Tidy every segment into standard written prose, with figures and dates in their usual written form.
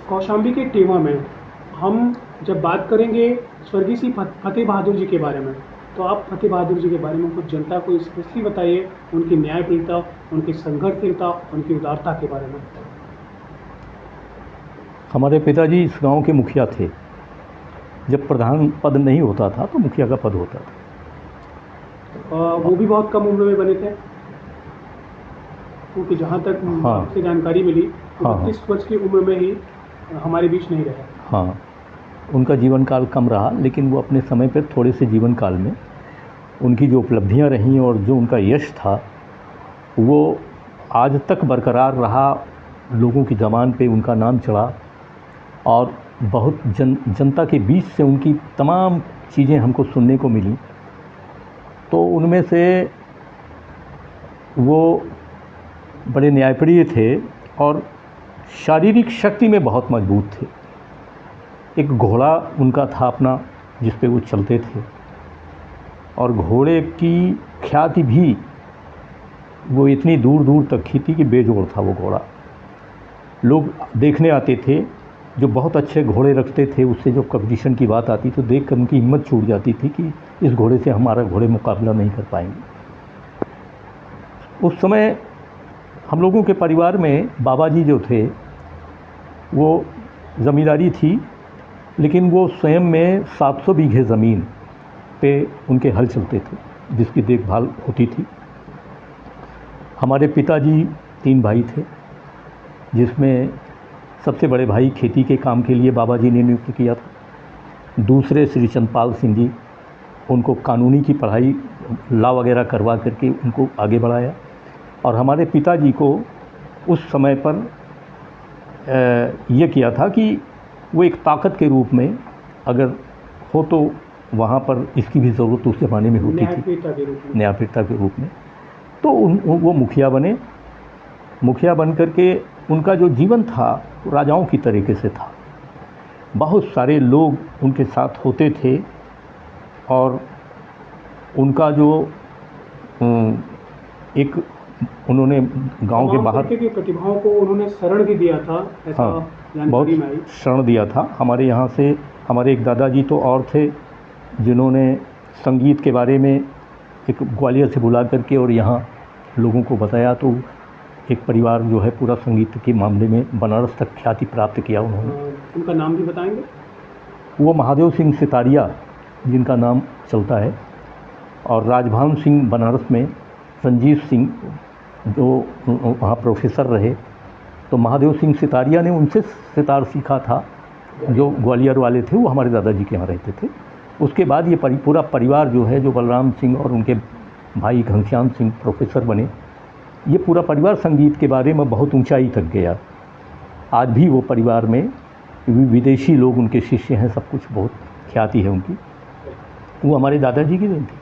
कौशाम्बी के टेवा में हम जब बात करेंगे स्वर्गीय श्री फतेह बहादुर जी के बारे में, तो आप फतेह बहादुर जी के बारे में कुछ जनता को स्पेशली बताइए, उनकी न्यायप्रियता, उनकी संघर्षशीलता, उनकी उदारता के बारे में। हमारे पिताजी इस गांव के मुखिया थे। जब प्रधान पद नहीं होता था तो मुखिया का पद होता था। वो भी बहुत कम उम्र में बने थे, क्योंकि जहाँ तक से जानकारी मिली तो 32 वर्ष की उम्र में ही हमारे बीच नहीं रहे। हाँ, उनका जीवन काल कम रहा, लेकिन वो अपने समय पर थोड़े से जीवन काल में उनकी जो उपलब्धियां रहीं और जो उनका यश था वो आज तक बरकरार रहा। लोगों की ज़बान पे उनका नाम चढ़ा और बहुत जनता के बीच से उनकी तमाम चीज़ें हमको सुनने को मिली। तो उनमें से वो बड़े न्यायप्रिय थे और शारीरिक शक्ति में बहुत मजबूत थे। एक घोड़ा उनका था अपना जिस पे वो चलते थे, और घोड़े की ख्याति भी वो इतनी दूर दूर तक की थी कि बेजोड़ था वो घोड़ा। लोग देखने आते थे, जो बहुत अच्छे घोड़े रखते थे उससे जो कंपटीशन की बात आती तो देख कर उनकी हिम्मत छूट जाती थी कि इस घोड़े से हमारा घोड़े मुकाबला नहीं कर पाएंगे। उस समय हम लोगों के परिवार में बाबा जी जो थे वो ज़मींदारी थी, लेकिन वो स्वयं में 700 बीघे ज़मीन पे उनके हल चलते थे जिसकी देखभाल होती थी। हमारे पिताजी 3 भाई थे, जिसमें सबसे बड़े भाई खेती के काम के लिए बाबा जी ने नियुक्त किया था। दूसरे श्री चंद्रपाल सिंह जी, उनको कानूनी की पढ़ाई लॉ वगैरह करवा करके उनको आगे बढ़ाया। और हमारे पिताजी को उस समय पर ये किया था कि वो एक ताकत के रूप में अगर हो तो वहाँ पर इसकी भी ज़रूरत उस ज़माने में होती थी, न्यायप्रियता के रूप में। तो वो मुखिया बने। मुखिया बन करके उनका जो जीवन था राजाओं की तरीके से था। बहुत सारे लोग उनके साथ होते थे और उनका जो एक उन्होंने गांव के बाहर की प्रतिभाओं को उन्होंने शरण भी दिया था, ऐसा बहुत शरण दिया था। हमारे यहाँ से हमारे एक दादाजी तो और थे जिन्होंने संगीत के बारे में एक ग्वालियर से बुला करके और यहाँ लोगों को बताया। तो एक परिवार जो है पूरा संगीत के मामले में बनारस तक ख्याति प्राप्त किया उन्होंने। उनका नाम भी बताएंगे? वो महादेव सिंह सितारिया जिनका नाम चलता है, और राजभान सिंह बनारस में, संजीव सिंह जो वहाँ प्रोफेसर रहे। तो महादेव सिंह सितारिया ने उनसे सितार सीखा था। जो ग्वालियर वाले थे वो हमारे दादाजी के यहाँ रहते थे। उसके बाद ये पूरा परिवार जो है, जो बलराम सिंह और उनके भाई घनश्याम सिंह प्रोफेसर बने, ये पूरा परिवार संगीत के बारे में बहुत ऊंचाई तक गया। आज भी वो परिवार में विदेशी लोग उनके शिष्य हैं, सब कुछ बहुत ख्याति है उनकी। वो हमारे दादाजी की देन थी।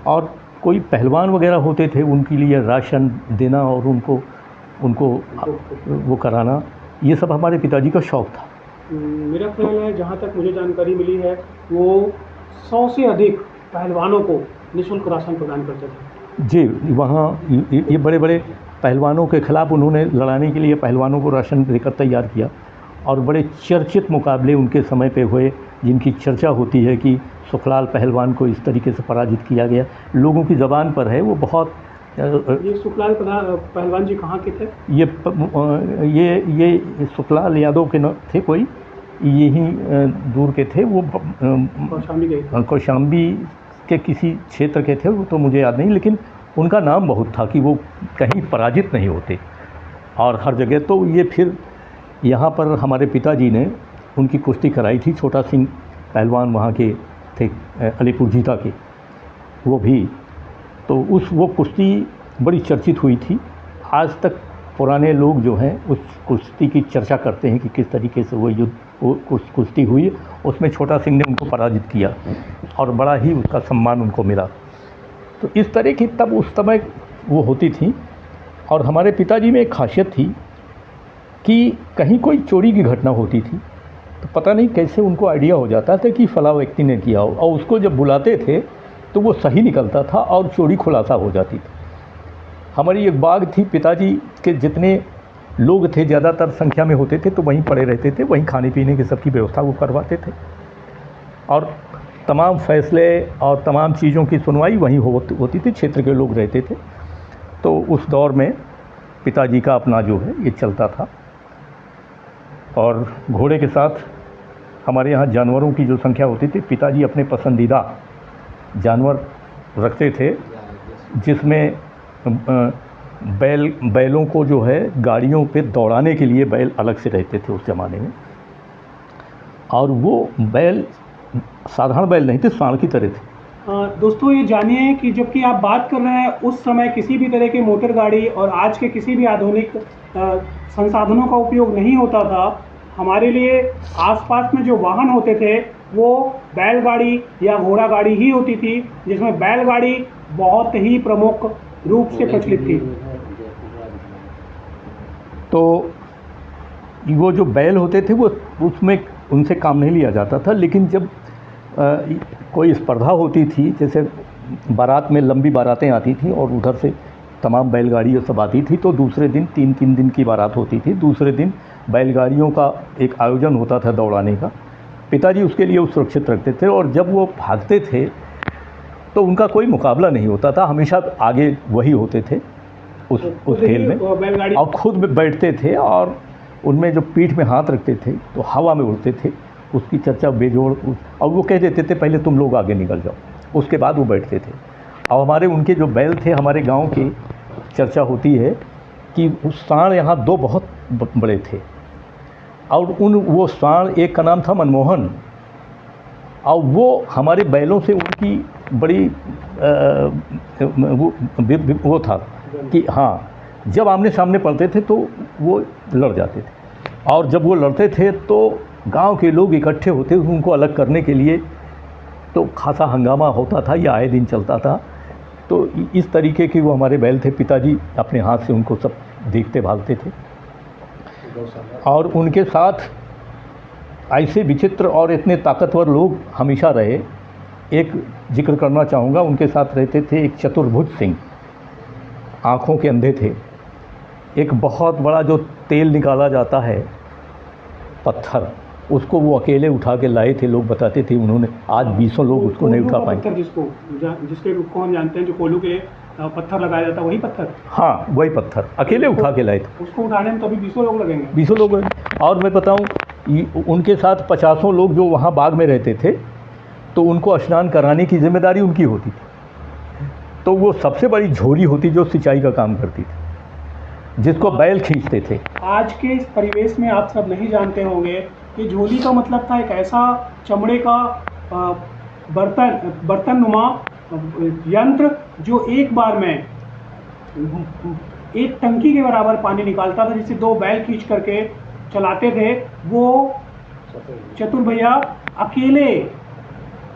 और कोई पहलवान वगैरह होते थे, उनके लिए राशन देना और उनको वो कराना, ये सब हमारे पिताजी का शौक़ था। मेरा ख्याल है, जहाँ तक मुझे जानकारी मिली है, वो 100 से अधिक पहलवानों को निःशुल्क राशन प्रदान करते थे। जी, वहाँ ये बड़े बड़े पहलवानों के ख़िलाफ़ उन्होंने लड़ाने के लिए पहलवानों को राशन देकर तैयार किया। और बड़े चर्चित मुकाबले उनके समय पे हुए, जिनकी चर्चा होती है कि सुखलाल पहलवान को इस तरीके से पराजित किया गया। लोगों की ज़बान पर है वो बहुत। ये सुखलाल पहलवान जी कहाँ के थे? ये सुखलाल यादव के न थे, कोई यहीं दूर के थे। वो कौशाम्बी के किसी क्षेत्र के थे, वो तो मुझे याद नहीं, लेकिन उनका नाम बहुत था कि वो कहीं पराजित नहीं होते और हर जगह। तो ये फिर यहाँ पर हमारे पिताजी ने उनकी कुश्ती कराई थी। छोटा सिंह पहलवान वहाँ के थे, अलीपुर जीता के, वो भी। तो वो कुश्ती बड़ी चर्चित हुई थी। आज तक पुराने लोग जो हैं उस कुश्ती की चर्चा करते हैं कि किस तरीके से वो कुश्ती हुई। उसमें छोटा सिंह ने उनको पराजित किया और बड़ा ही उसका सम्मान उनको मिला। तो इस तरह की तब उस समय वो होती थी। और हमारे पिताजी में एक खासियत थी कि कहीं कोई चोरी की घटना होती थी तो पता नहीं कैसे उनको आइडिया हो जाता था कि फला व्यक्ति ने किया हो, और उसको जब बुलाते थे तो वो सही निकलता था और चोरी खुलासा हो जाती थी। हमारी एक बाग थी, पिताजी के जितने लोग थे, ज़्यादातर संख्या में होते थे, तो वहीं पड़े रहते थे, वहीं खाने पीने की सबकी व्यवस्था वो करवाते थे और तमाम फैसले और तमाम चीज़ों की सुनवाई वहीं होती थी, क्षेत्र के लोग रहते थे। तो उस दौर में पिताजी का अपना जो है ये चलता था। और घोड़े के साथ हमारे यहाँ जानवरों की जो संख्या होती थी, पिताजी अपने पसंदीदा जानवर रखते थे, जिसमें बैलों को जो है गाड़ियों पे दौड़ाने के लिए बैल अलग से रहते थे उस ज़माने में। और वो बैल साधारण बैल नहीं थे, सांड की तरह थे। दोस्तों ये जानिए कि जबकि आप बात कर रहे हैं उस समय किसी भी तरह की मोटर गाड़ी और आज के किसी भी आधुनिक संसाधनों का उपयोग नहीं होता था। हमारे लिए आसपास में जो वाहन होते थे वो बैलगाड़ी या घोड़ा गाड़ी ही होती थी, जिसमें बैलगाड़ी बहुत ही प्रमुख रूप से प्रचलित थी। तो वो जो बैल होते थे वो उसमें उनसे काम नहीं लिया जाता था, लेकिन जब कोई स्पर्धा होती थी, जैसे बारात में लंबी बारातें आती थी और उधर से तमाम बैलगाड़ियाँ सब आती थी, तो दूसरे दिन 3-3 दिन की बारात होती थी, दूसरे दिन बैलगाड़ियों का एक आयोजन होता था दौड़ाने का। पिताजी उसके लिए सुरक्षित रखते थे और जब वो भागते थे तो उनका कोई मुकाबला नहीं होता था, हमेशा आगे वही होते थे उस खेल में, और खुद में बैठते थे और उनमें जो पीठ में हाथ रखते थे तो हवा में उड़ते थे। उसकी चर्चा बेजोड़, और वो कह देते थे पहले तुम लोग आगे निकल जाओ, उसके बाद वो बैठते थे। और हमारे उनके जो बैल थे, हमारे गांव की चर्चा होती है कि उस सांड यहाँ 2 बहुत बड़े थे और वो सांड, एक का नाम था मनमोहन, और वो हमारे बैलों से उनकी बड़ी वो था कि हाँ, जब आमने सामने पड़ते थे तो वो लड़ जाते थे, और जब वो लड़ते थे तो गांव के लोग इकट्ठे होते उनको अलग करने के लिए, तो खासा हंगामा होता था, ये आए दिन चलता था। तो इस तरीके के वो हमारे बैल थे। पिताजी अपने हाथ से उनको सब देखते भागते थे और उनके साथ ऐसे विचित्र और इतने ताकतवर लोग हमेशा रहे। एक जिक्र करना चाहूँगा, उनके साथ रहते थे एक चतुर्भुज सिंह, आँखों के अंधे थे। एक बहुत बड़ा जो तेल निकाला जाता है पत्थर, उसको वो अकेले उठा के लाए थे, लोग बताते थे। उन्होंने आज 20 लोग उसको नहीं उठा पाए। जिसके को हम जानते हैं, जो कोल्हू के पत्थर लगाया जाता है, वही पत्थर। हाँ, वही पत्थर अकेले उठा के लाए थे। उसको उठाने में तो अभी 20 लोग लगेंगे। 20 लोग। और मैं बताऊँ, उनके साथ 50 लोग जो वहाँ बाग में रहते थे, तो उनको स्नान कराने की जिम्मेदारी उनकी होती थी। तो वो सबसे बड़ी झोरी होती जो सिंचाई का काम करती थी, जिसको बैल खींचते थे। आज के इस परिवेश में आप सब नहीं जानते होंगे कि झोली का मतलब था एक ऐसा चमड़े का बर्तन नुमा यंत्र जो एक बार में एक टंकी के बराबर पानी निकालता था, जिसे 2 बैल खींच करके चलाते थे। वो चतुर भैया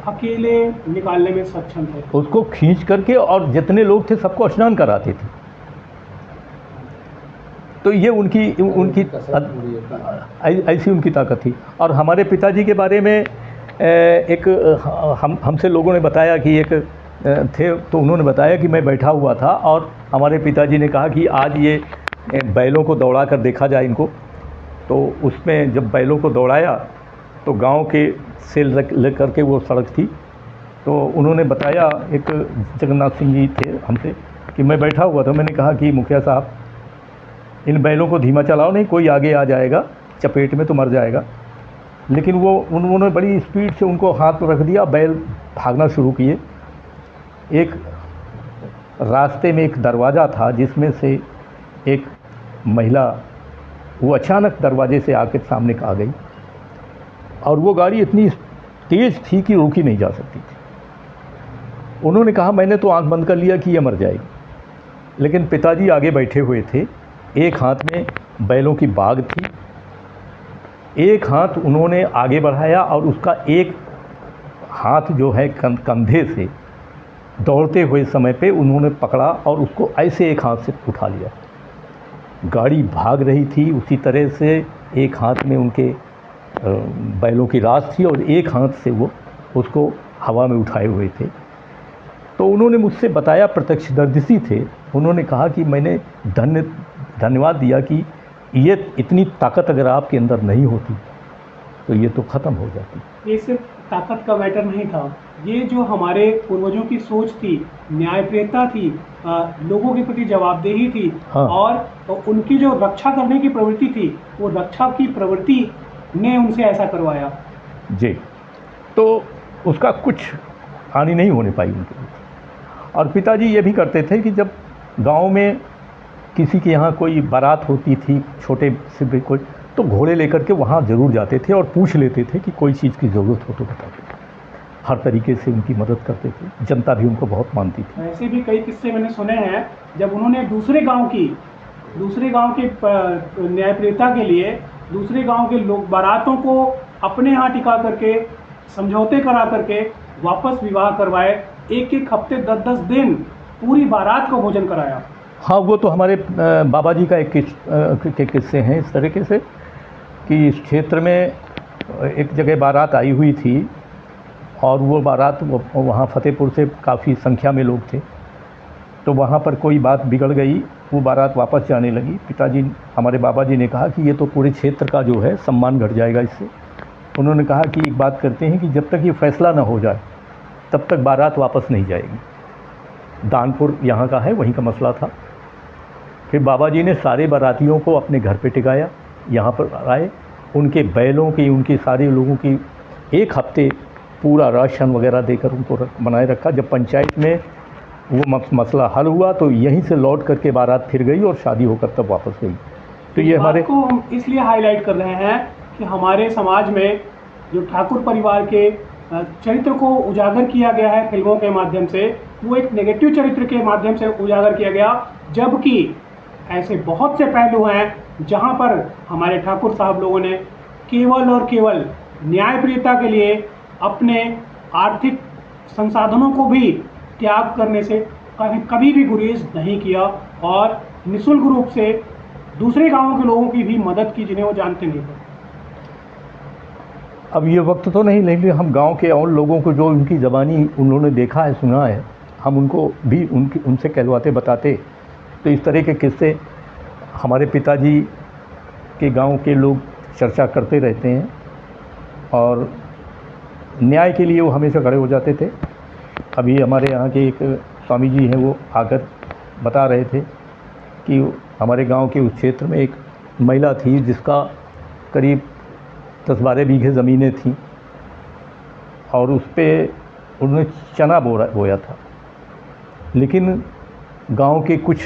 अकेले निकालने में सक्षम थे। उसको खींच करके, और जितने लोग थे सबको स्नान कराते थे। तो ये उनकी ऐसी उनकी ताकत थी। और हमारे पिताजी के बारे में एक हमसे लोगों ने बताया कि एक थे, तो उन्होंने बताया कि मैं बैठा हुआ था और हमारे पिताजी ने कहा कि आज ये बैलों को दौड़ा कर देखा जाए इनको। तो उसमें जब बैलों को दौड़ाया तो गांव के से लेकर के वो सड़क थी, तो उन्होंने बताया, एक जगन्नाथ सिंह जी थे हमसे, कि मैं बैठा हुआ था। मैंने कहा कि मुखिया साहब, इन बैलों को धीमा चलाओ, नहीं कोई आगे आ जाएगा चपेट में तो मर जाएगा। लेकिन उन्होंने बड़ी स्पीड से उनको हाथ पर रख दिया, बैल भागना शुरू किए। एक रास्ते में एक दरवाज़ा था जिसमें से एक महिला, वो अचानक दरवाजे से आकर सामने आ गई, और वो गाड़ी इतनी तेज़ थी कि रोकी नहीं जा सकती थी। उन्होंने कहा, मैंने तो आंख बंद कर लिया कि ये मर जाएगी। लेकिन पिताजी आगे बैठे हुए थे, एक हाथ में बैलों की बाग थी, एक हाथ उन्होंने आगे बढ़ाया और उसका एक हाथ जो है कंधे से दौड़ते हुए समय पे उन्होंने पकड़ा और उसको ऐसे एक हाथ से उठा लिया। गाड़ी भाग रही थी, उसी तरह से एक हाथ में उनके बैलों की रास थी और एक हाथ से वो उसको हवा में उठाए हुए थे। तो उन्होंने मुझसे बताया, प्रत्यक्षदर्शी थे, उन्होंने कहा कि मैंने धन्यवाद दिया कि ये इतनी ताकत अगर आपके अंदर नहीं होती तो ये तो ख़त्म हो जाती। ये सिर्फ ताकत का मैटर नहीं था, ये जो हमारे पूर्वजों की सोच थी, न्यायप्रियता थी, लोगों के प्रति जवाबदेही थी, हाँ। और उनकी जो रक्षा करने की प्रवृत्ति थी, वो रक्षा की प्रवृत्ति ने उनसे ऐसा करवाया। जी, तो उसका कुछ हानि नहीं होने पाई उनके लिए। और पिताजी ये भी करते थे कि जब गांव में किसी के यहाँ कोई बारात होती थी, छोटे से भी कोई, तो घोड़े लेकर के वहाँ ज़रूर जाते थे और पूछ लेते थे कि कोई चीज़ की ज़रूरत हो तो बताते थे। हर तरीके से उनकी मदद करते थे, जनता भी उनको बहुत मानती थी। ऐसे भी कई किस्से मैंने सुने हैं, जब उन्होंने दूसरे गांव के न्यायप्रियता के लिए दूसरे गांव के लोग बारातों को अपने यहाँ टिका करके, समझौते करा करके वापस विवाह करवाए, एक एक हफ्ते 10-10 दिन पूरी बारात को भोजन कराया। हाँ, वो तो हमारे बाबा जी का एक किस्से हैं इस तरीके से कि इस क्षेत्र में एक जगह बारात आई हुई थी और वो बारात वहाँ फतेहपुर से काफ़ी संख्या में लोग थे, तो वहाँ पर कोई बात बिगड़ गई, वो बारात वापस जाने लगी। पिताजी, हमारे बाबा जी ने कहा कि ये तो पूरे क्षेत्र का जो है सम्मान घट जाएगा इससे। उन्होंने कहा कि एक बात करते हैं कि जब तक ये फैसला ना हो जाए तब तक बारात वापस नहीं जाएगी। दानपुर यहाँ का है, वहीं का मसला था। फिर बाबा जी ने सारे बारातियों को अपने घर पे टिकाया, यहाँ पर आए, उनके बैलों की, उनके सारे लोगों की एक हफ्ते पूरा राशन वगैरह देकर उनको बनाए रखा। जब पंचायत में वो मसला हल हुआ तो यहीं से लौट करके बारात फिर गई और शादी होकर तब वापस गई। तो ये हमारे को हम इसलिए हाईलाइट कर रहे हैं कि हमारे समाज में जो ठाकुर परिवार के चरित्र को उजागर किया गया है फिल्मों के माध्यम से, वो एक नेगेटिव चरित्र के माध्यम से उजागर किया गया, जबकि ऐसे बहुत से पहलू हैं जहां पर हमारे ठाकुर साहब लोगों ने केवल और केवल न्यायप्रियता के लिए अपने आर्थिक संसाधनों को भी त्याग करने से कभी भी गुरेज नहीं किया और निःशुल्क रूप से दूसरे गांवों के लोगों की भी मदद की जिन्हें वो जानते नहीं थे। अब ये वक्त तो नहीं, लेकिन हम गांव के और लोगों को जो उनकी ज़बानी उन्होंने देखा है, सुना है, हम उनको भी उनसे कहलवाते बताते। तो इस तरह के किस्से हमारे पिताजी के गांव के लोग चर्चा करते रहते हैं और न्याय के लिए वो हमेशा खड़े हो जाते थे। अभी हमारे यहाँ के एक स्वामी जी हैं, वो आकर बता रहे थे कि हमारे गांव के उस क्षेत्र में एक महिला थी जिसका करीब 10-12 बीघे ज़मीनें थीं और उस पर उन्होंने चना बोया था, लेकिन गांव के कुछ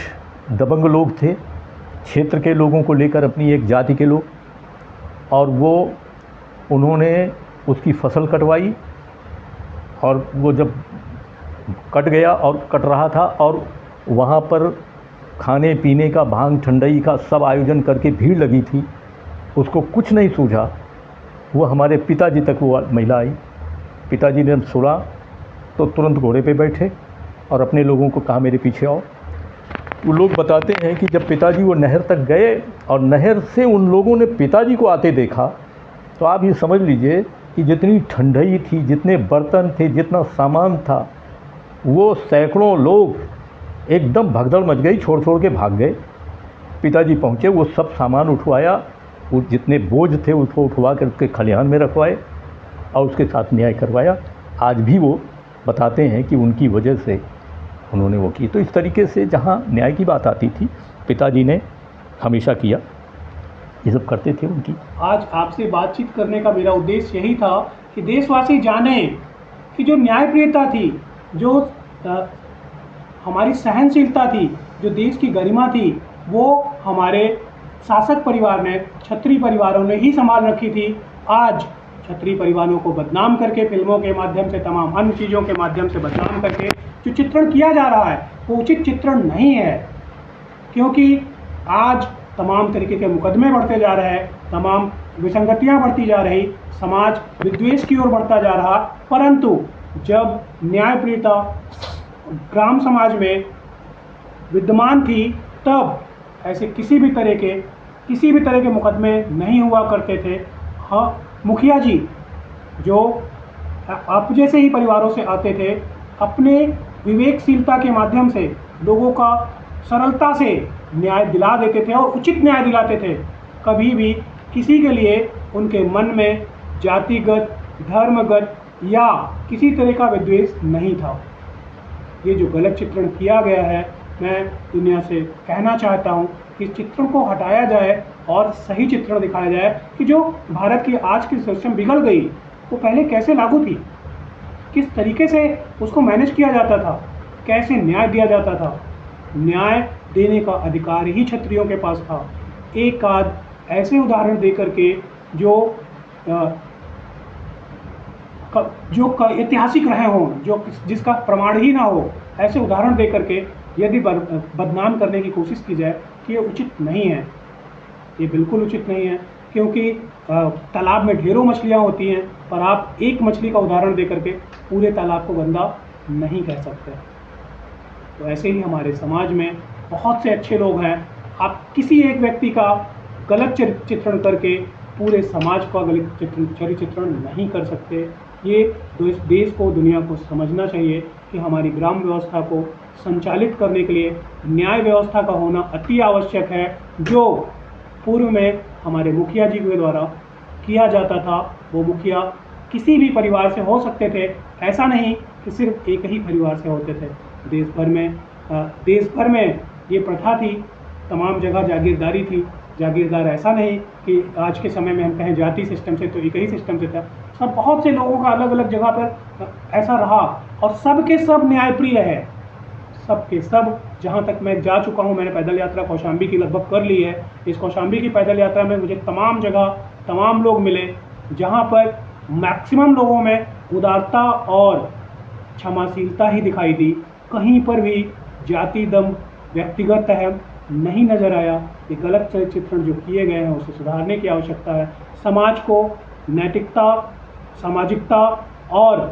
दबंग लोग थे, क्षेत्र के लोगों को लेकर, अपनी एक जाति के लोग, और वो उन्होंने उसकी फसल कटवाई और वो जब कट गया और कट रहा था और वहाँ पर खाने पीने का, भांग ठंडई का सब आयोजन करके भीड़ लगी थी, उसको कुछ नहीं सूझा। वो हमारे पिताजी तक वो महिला आई। पिताजी ने सुना तो तुरंत घोड़े पे बैठे और अपने लोगों को कहा मेरे पीछे आओ। वो लोग बताते हैं कि जब पिताजी वो नहर तक गए और नहर से उन लोगों ने पिताजी को आते देखा, तो आप ये समझ लीजिए कि जितनी ठंडई थी, जितने बर्तन थे, जितना सामान था, वो सैकड़ों लोग एकदम भगदड़ मच गई, छोड़ के भाग गए। पिताजी पहुँचे, वो सब सामान उठवाया, वो जितने बोझ थे उसको उठवा कर उसके खलिहान में रखवाए और उसके साथ न्याय करवाया। आज भी वो बताते हैं कि उनकी वजह से उन्होंने वो की। तो इस तरीके से जहाँ न्याय की बात आती थी, पिताजी ने हमेशा किया, ये सब करते थे उनकी। आज आपसे बातचीत करने का मेरा उद्देश्य यही था कि देशवासी जाने कि जो न्यायप्रियता थी, जो हमारी सहनशीलता थी, जो देश की गरिमा थी, वो हमारे शासक परिवार ने, क्षत्रिय परिवारों ने ही संभाल रखी थी। आज क्षत्रिय परिवारों को बदनाम करके, फिल्मों के माध्यम से, तमाम अन्य चीज़ों के माध्यम से बदनाम करके जो चित्रण किया जा रहा है वो उचित चित्रण नहीं है, क्योंकि आज तमाम तरीके के मुकदमे बढ़ते जा रहे हैं, तमाम विसंगतियां बढ़ती जा रही, समाज विद्वेष की ओर बढ़ता जा रहा। परंतु जब न्यायप्रियता ग्राम समाज में विद्यमान थी, तब ऐसे किसी भी तरह के मुकदमे नहीं हुआ करते थे। हाँ, मुखिया जी जो आप जैसे ही परिवारों से आते थे, अपने विवेकशीलता के माध्यम से लोगों का सरलता से न्याय दिला देते थे और उचित न्याय दिलाते थे। कभी भी किसी के लिए उनके मन में जातिगत, धर्मगत या किसी तरह का विद्वेष नहीं था। ये जो गलत चित्रण किया गया है, मैं दुनिया से कहना चाहता हूँ कि इस चित्रण को हटाया जाए और सही चित्रण दिखाया जाए कि जो भारत की आज की सिस्टम बिगड़ गई वो पहले कैसे लागू थी, किस तरीके से उसको मैनेज किया जाता था, कैसे न्याय दिया जाता था। न्याय देने का अधिकार ही क्षत्रियों के पास था। एक आध ऐसे उदाहरण दे करके जो ऐतिहासिक रहे हों, जो जिसका प्रमाण ही ना हो, ऐसे उदाहरण दे करके यदि बदनाम करने की कोशिश की जाए कि ये उचित नहीं है। ये बिल्कुल उचित नहीं है, क्योंकि तालाब में ढेरों मछलियाँ होती हैं, पर आप एक मछली का उदाहरण दे करके पूरे तालाब को गंदा नहीं कह सकते। तो ऐसे ही हमारे समाज में बहुत से अच्छे लोग हैं। आप किसी एक व्यक्ति का गलत चित्रण करके पूरे समाज का गलत चित्रण नहीं कर सकते। ये देश को, दुनिया को समझना चाहिए कि हमारी ग्राम व्यवस्था को संचालित करने के लिए न्याय व्यवस्था का होना अति आवश्यक है, जो पूर्व में हमारे मुखिया जी के द्वारा किया जाता था। वो मुखिया किसी भी परिवार से हो सकते थे, ऐसा नहीं कि सिर्फ एक ही परिवार से होते थे। देश भर में ये प्रथा थी, तमाम जगह जागीरदारी थी। जागीरदार ऐसा नहीं कि आज के समय में हम कहें जाति सिस्टम से, तो एक ही सिस्टम से था। सब बहुत से लोगों का अलग अलग जगह पर ऐसा रहा और सब के सब न्यायप्रिय है। सब के सब, जहाँ तक मैं जा चुका हूँ, मैंने पैदल यात्रा कौशाम्बी की लगभग कर ली है। इस कौशाम्बी की पैदल यात्रा में मुझे तमाम जगह तमाम लोग मिले, जहाँ पर मैक्सिमम लोगों में उदारता और क्षमाशीलता ही दिखाई दी। कहीं पर भी जाति दम, व्यक्तिगत अहम नहीं नजर आया। ये गलत चित्रण जो किए गए हैं उसे सुधारने की आवश्यकता है। समाज को नैतिकता, सामाजिकता और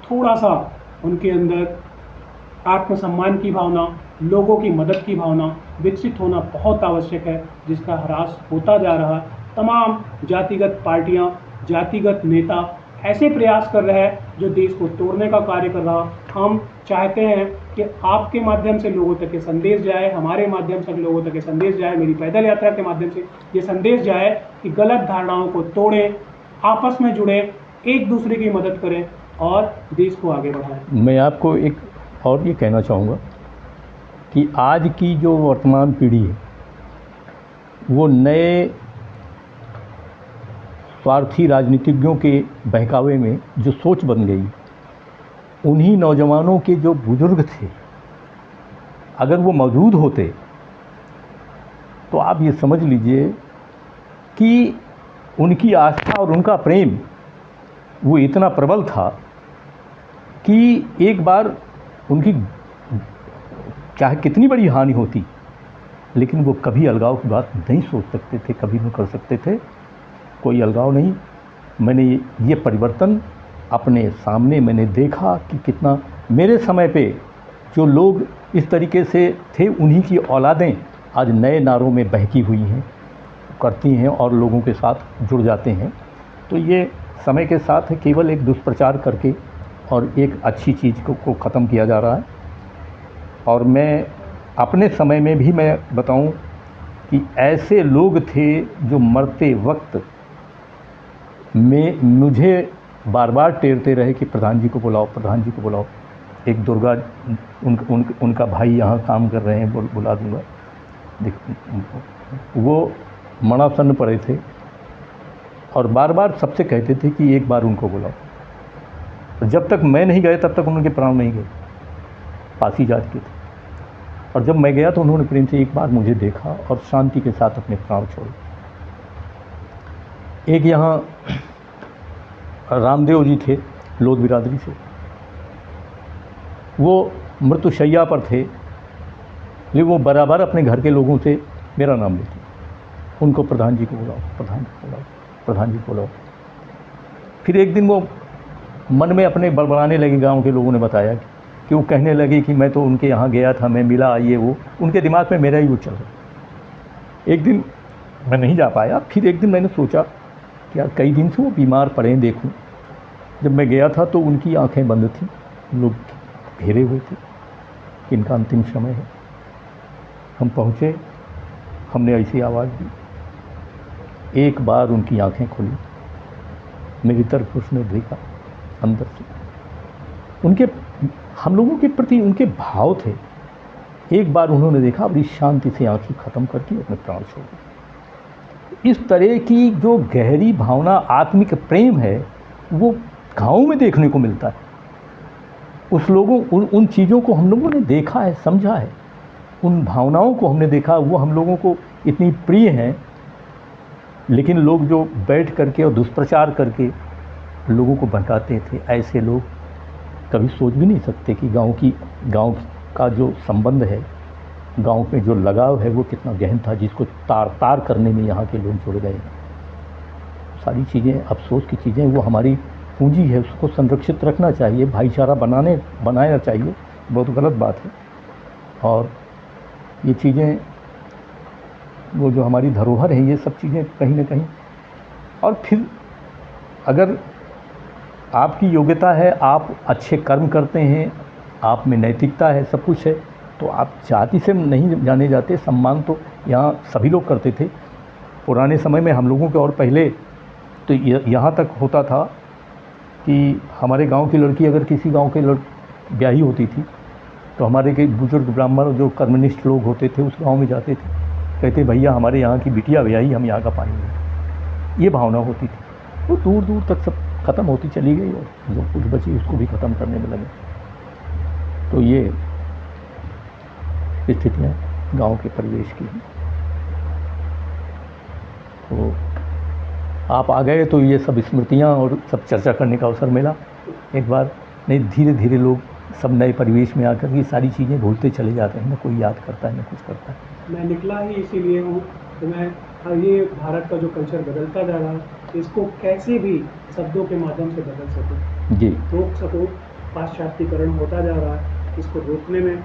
थोड़ा सा उनके अंदर आत्मसम्मान की भावना, लोगों की मदद की भावना विकसित होना बहुत आवश्यक है, जिसका ह्रास होता जा रहा है। तमाम जातिगत पार्टियां, जातिगत नेता ऐसे प्रयास कर रहे हैं जो देश को तोड़ने का कार्य कर रहा। हम चाहते हैं कि आपके माध्यम से लोगों तक ये संदेश जाए, हमारे माध्यम से लोगों तक ये संदेश जाए, मेरी पैदल यात्रा के माध्यम से ये संदेश जाए कि गलत धारणाओं को तोड़ें, आपस में जुड़ें, एक दूसरे की मदद करें और देश को आगे बढ़ाएं। मैं आपको एक और ये कहना चाहूँगा कि आज की जो वर्तमान पीढ़ी है वो नए स्वार्थी राजनीतिज्ञों के बहकावे में जो सोच बन गई, उन्हीं नौजवानों के जो बुजुर्ग थे, अगर वो मौजूद होते तो आप ये समझ लीजिए कि उनकी आस्था और उनका प्रेम वो इतना प्रबल था कि एक बार उनकी चाहे कितनी बड़ी हानि होती, लेकिन वो कभी अलगाव की बात नहीं सोच सकते थे, कभी नहीं कर सकते थे, कोई अलगाव नहीं। मैंने ये परिवर्तन अपने सामने मैंने देखा कि कितना मेरे समय पे जो लोग इस तरीके से थे, उन्हीं की औलादें आज नए नारों में बहकी हुई हैं, करती हैं और लोगों के साथ जुड़ जाते हैं। तो ये समय के साथ केवल एक दुष्प्रचार करके और एक अच्छी चीज़ को ख़त्म किया जा रहा है। और मैं अपने समय में भी मैं बताऊं कि ऐसे लोग थे जो मरते वक्त में मुझे बार बार टेरते रहे कि प्रधान जी को बुलाओ, प्रधान जी को बुलाओ। एक दुर्गा उनका भाई यहाँ काम कर रहे हैं, बुला दूँगा। वो मणासन्न पड़े थे और बार बार सबसे कहते थे कि एक बार उनको बुलाओ। जब तक मैं नहीं गया तब तक उनके प्राण नहीं गए, पासी जात के थे। और जब मैं गया तो उन्होंने प्रेम से एक बार मुझे देखा और शांति के साथ अपने प्राण छोड़े। एक यहाँ रामदेव जी थे, लोध बिरादरी से, वो मृत्युशैया पर थे, लेकिन वो बराबर अपने घर के लोगों से मेरा नाम लेते, उनको प्रधान जी को बुलाओ, प्रधान जी को बुलाओ, प्रधान जी को बुलाओ। फिर एक दिन वो मन में अपने बड़बड़ाने लगे, गांव के लोगों ने बताया कि वो कहने लगे कि मैं तो उनके यहाँ गया था, मैं मिला, ये वो, उनके दिमाग में मेरा ही वो चल रहा। एक दिन मैं नहीं जा पाया। फिर एक दिन मैंने सोचा कि यार कई दिन से वो बीमार पड़े हैं, देखूं। जब मैं गया था तो उनकी आंखें बंद थीं, लोग घेरे हुए थे कि इनका अंतिम समय है। हम पहुँचे हमने ऐसी आवाज़ दी, एक बार उनकी आंखें खुली, मेरी तरफ उसने देखा अंदर से, उनके हम लोगों के प्रति उनके भाव थे। एक बार उन्होंने देखा, बड़ी शांति से आंखें ख़त्म करके अपने प्राण छोड़ दिए। इस तरह की जो गहरी भावना, आत्मिक प्रेम है, वो गाँव में देखने को मिलता है। उस लोगों उन चीज़ों को हम लोगों ने देखा है, समझा है, उन भावनाओं को हमने देखा, वो हम लोगों को इतनी प्रिय हैं। लेकिन लोग जो बैठ करके और दुष्प्रचार करके लोगों को भटकाते थे, ऐसे लोग कभी सोच भी नहीं सकते कि गांव का जो संबंध है, गांव में जो लगाव है, वो कितना गहन था, जिसको तार तार करने में यहाँ के लोग जुड़ गए। सारी चीज़ें अफसोस की चीज़ें, वो हमारी पूंजी है, उसको संरक्षित रखना चाहिए, भाईचारा बनाना चाहिए, बहुत गलत बात है। और ये चीज़ें, वो जो हमारी धरोहर है, ये सब चीज़ें कहीं ना कहीं। और फिर अगर आपकी योग्यता है, आप अच्छे कर्म करते हैं, आप में नैतिकता है, सब कुछ है, तो आप जाति से नहीं जाने जाते। सम्मान तो यहाँ सभी लोग करते थे। पुराने समय में हम लोगों के और पहले तो यहाँ तक होता था कि हमारे गांव की लड़की अगर किसी गांव के ब्याही होती थी, तो हमारे के बुजुर्ग ब्राह्मण जो कर्मनिष्ठ लोग होते थे उस गांव में जाते थे, कहते भैया हमारे यहाँ की बिटिया ब्याही, हम यहाँ का पाएंगे। ये भावना होती थी। वो दूर दूर तक सब ख़त्म होती चली गई, और जो कुछ बची उसको भी ख़त्म करने में लगे। तो ये स्थितियाँ गांव के परिवेश की हैं। तो आप आ गए तो ये सब स्मृतियाँ और सब चर्चा करने का अवसर मिला एक बार। नहीं, धीरे धीरे लोग सब नए परिवेश में आकर ये सारी चीज़ें भूलते चले जाते हैं, न कोई याद करता है, न कुछ करता है। मैं निकला ही इसीलिए हूँ कि मैं ये भारत का जो कल्चर बदलता जा रहा है, इसको कैसे भी शब्दों के माध्यम से बदल सकूँ जी, रोक सकूँ। पाश्चात्यकरण होता जा रहा है, इसको रोकने में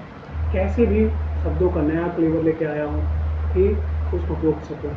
कैसे भी शब्दों का नया फ्लेवर लेके आया हूँ कि उसको रोक सकूँ।